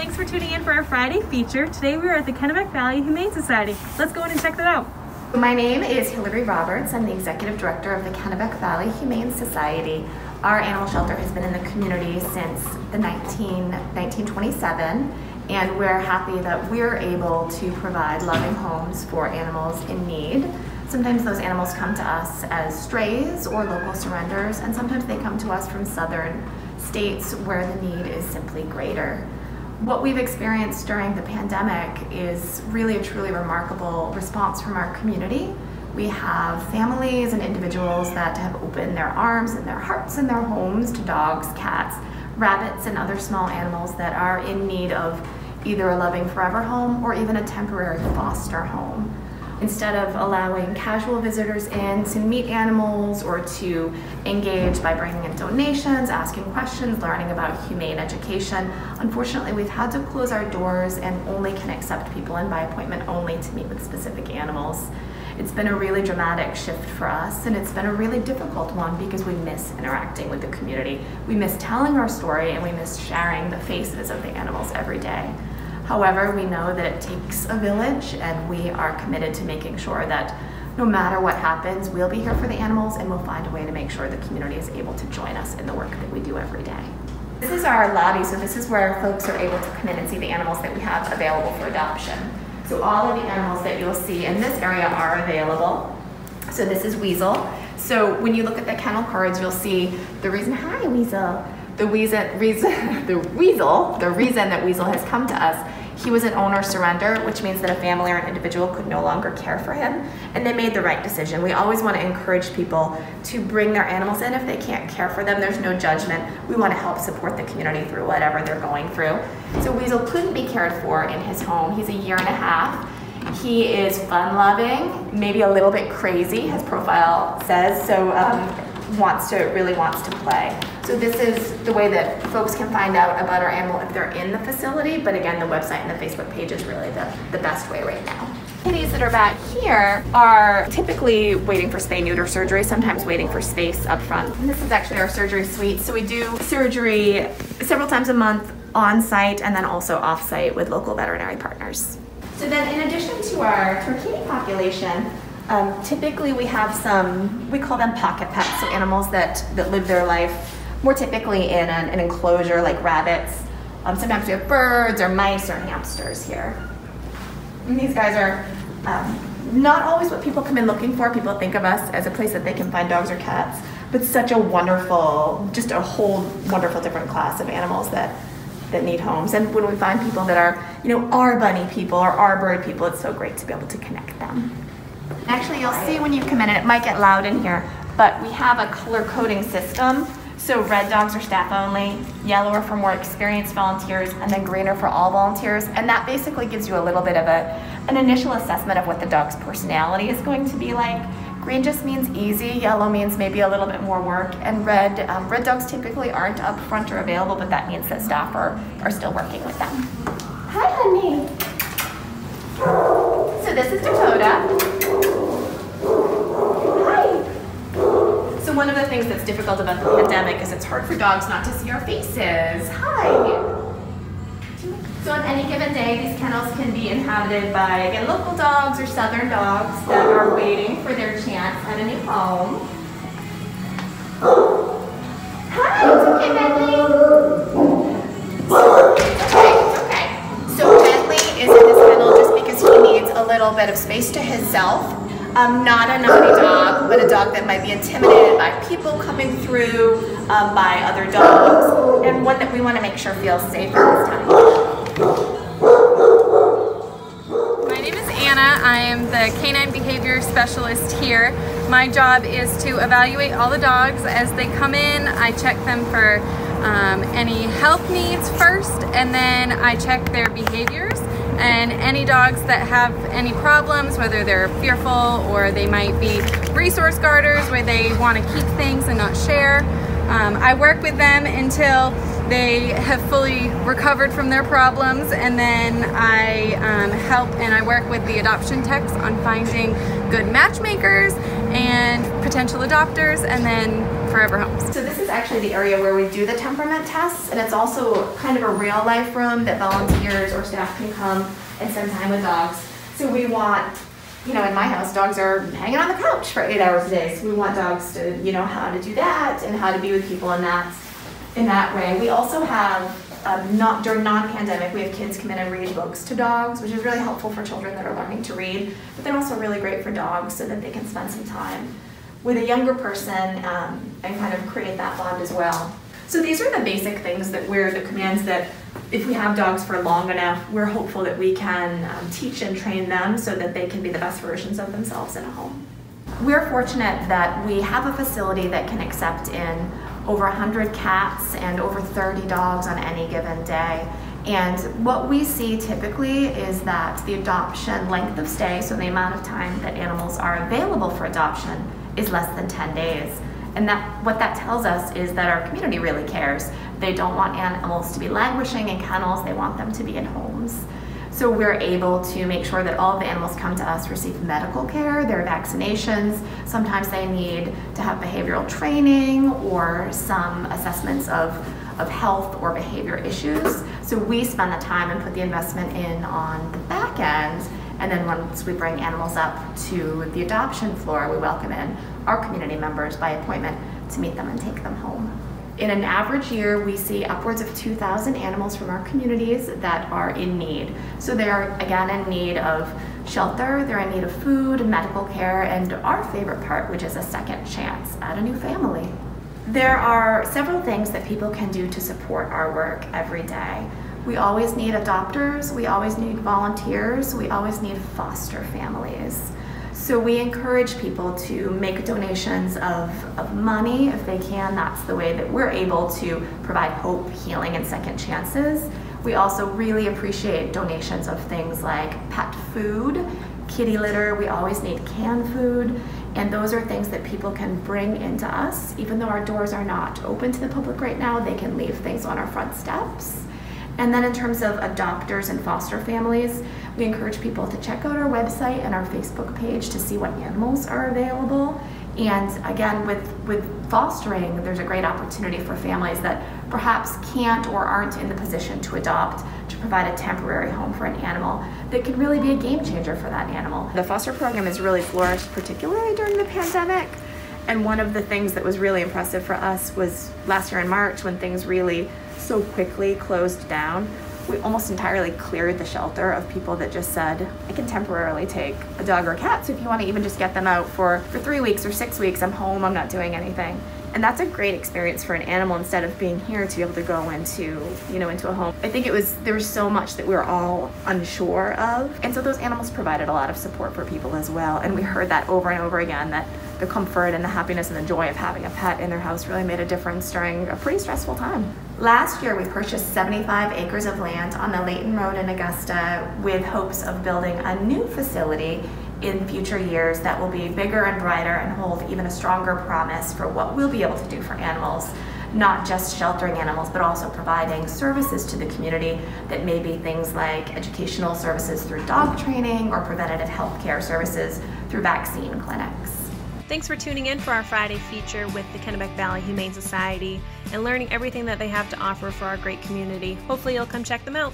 thanks for tuning in for our Friday feature. Today we are at the Kennebec Valley Humane Society. Let's go in and check that out. My name is Hillary Roberts. I'm the Executive Director of the Kennebec Valley Humane Society. Our animal shelter has been in the community since the 1927, and we're happy that we're able to provide loving homes for animals in need. Sometimes those animals come to us as strays or local surrenders, and sometimes they come to us from southern states where the need is simply greater. What we've experienced during the pandemic is really a truly remarkable response from our community. We have families and individuals that have opened their arms and their hearts and their homes to dogs, cats, rabbits, and other small animals that are in need of either a loving forever home or even a temporary foster home. Instead of allowing casual visitors in to meet animals or to engage by bringing in donations, asking questions, learning about humane education, unfortunately we've had to close our doors and only can accept people in by appointment only to meet with specific animals. It's been a really dramatic shift for us, and it's been a really difficult one because we miss interacting with the community. We miss telling our story, and we miss sharing the faces of the animals every day. However, we know that it takes a village, and we are committed to making sure that no matter what happens, we'll be here for the animals, and we'll find a way to make sure the community is able to join us in the work that we do every day. This is our lobby, so this is where folks are able to come in and see the animals that we have available for adoption. So all of the animals that you'll see in this area are available. So this is Weasel. So when you look at the kennel cards, you'll see the reason, hi Weasel, the reason that Weasel has come to us. He was an owner surrender, which means that a family or an individual could no longer care for him, and they made the right decision. We always want to encourage people to bring their animals in if they can't care for them. There's no judgment. We want to help support the community through whatever they're going through. So Weasel couldn't be cared for in his home. He's a year and a half. He is fun-loving, maybe a little bit crazy, his profile says, so really wants to play. So this is the way that folks can find out about our animal if they're in the facility, but again, the website and the Facebook page is really the best way right now. Kitties that are back here are typically waiting for spay-neuter surgery, sometimes waiting for space up front. And this is actually our surgery suite, so we do surgery several times a month on-site and then also off-site with local veterinary partners. So then in addition to our kitty population, typically we have some, we call them pocket pets, so animals that live their life more typically in an enclosure like rabbits. Sometimes we have birds or mice or hamsters here. And these guys are not always what people come in looking for. People think of us as a place that they can find dogs or cats, but such a wonderful, just a whole wonderful different class of animals that need homes. And when we find people that are, our bunny people or our bird people, it's so great to be able to connect them. Actually, you'll see when you come in, and it might get loud in here, but we have a color coding system. So red dogs are staff only, yellow are for more experienced volunteers, and then green are for all volunteers. And that basically gives you a little bit of an initial assessment of what the dog's personality is going to be like. Green just means easy, yellow means maybe a little bit more work, and red dogs typically aren't up front or available, but that means that staff are still working with them. Hi, honey. So this is Dakota. So one of the things that's difficult about the pandemic is it's hard for dogs not to see our faces. Hi. So on any given day, these kennels can be inhabited by, again, local dogs or southern dogs that are waiting for their chance at a new home. Hi, it's okay, Bentley. It's okay. So Bentley is in this kennel just because he needs a little bit of space to himself. Not a naughty dog, but a dog that might be intimidated by people coming through, by other dogs, and one that we want to make sure feels safe at this time. My name is Anna. I am the canine behavior specialist here. My job is to evaluate all the dogs as they come in. I check them for any health needs first, and then I check their behaviors. And any dogs that have any problems, whether they're fearful or they might be resource guarders where they want to keep things and not share, I work with them until they have fully recovered from their problems, and then I help and I work with the adoption techs on finding good matchmakers and potential adopters, and then forever homes. So this is actually the area where we do the temperament tests, and it's also kind of a real life room that volunteers or staff can come and spend time with dogs. So we want, in my house, dogs are hanging on the couch for 8 hours a day. So we want dogs to, how to do that and how to be with people in that way. We also have, during non-pandemic, we have kids come in and read books to dogs, which is really helpful for children that are learning to read, but then also really great for dogs so that they can spend some time with a younger person and kind of create that bond as well. So these are the basic things that the commands that if we have dogs for long enough, we're hopeful that we can teach and train them so that they can be the best versions of themselves in a home. We're fortunate that we have a facility that can accept in over 100 cats and over 30 dogs on any given day. And what we see typically is that the adoption length of stay, so the amount of time that animals are available for adoption, is less than 10 days. And what that tells us is that our community really cares. They don't want animals to be languishing in kennels, they want them to be in homes. So we're able to make sure that all of the animals come to us receive medical care, their vaccinations. Sometimes they need to have behavioral training or some assessments of health or behavior issues. So we spend the time and put the investment in on the back end, and then once we bring animals up to the adoption floor, we welcome in our community members by appointment to meet them and take them home. In an average year, we see upwards of 2,000 animals from our communities that are in need. So they're, again, in need of shelter, they're in need of food, medical care, and our favorite part, which is a second chance at a new family. There are several things that people can do to support our work every day. We always need adopters, we always need volunteers, we always need foster families. So we encourage people to make donations of money if they can. That's the way that we're able to provide hope, healing, and second chances. We also really appreciate donations of things like pet food, kitty litter. We always need canned food, and those are things that people can bring into us. Even though our doors are not open to the public right now, they can leave things on our front steps. And then in terms of adopters and foster families, we encourage people to check out our website and our Facebook page to see what animals are available. And again, with fostering, there's a great opportunity for families that perhaps can't or aren't in the position to adopt to provide a temporary home for an animal that can really be a game changer for that animal. The foster program has really flourished, particularly during the pandemic. And one of the things that was really impressive for us was last year in March, when things really so quickly closed down. We almost entirely cleared the shelter of people that just said, I can temporarily take a dog or a cat, so if you want to even just get them out for 3 weeks or 6 weeks, I'm home, I'm not doing anything. And that's a great experience for an animal, instead of being here to be able to go into a home. I think there was so much that we were all unsure of. And so those animals provided a lot of support for people as well. And we heard that over and over again, that the comfort and the happiness and the joy of having a pet in their house really made a difference during a pretty stressful time. Last year, we purchased 75 acres of land on the Layton Road in Augusta with hopes of building a new facility in future years that will be bigger and brighter and hold even a stronger promise for what we'll be able to do for animals, not just sheltering animals, but also providing services to the community that may be things like educational services through dog training or preventative health care services through vaccine clinics. Thanks for tuning in for our Friday feature with the Kennebec Valley Humane Society and learning everything that they have to offer for our great community. Hopefully you'll come check them out.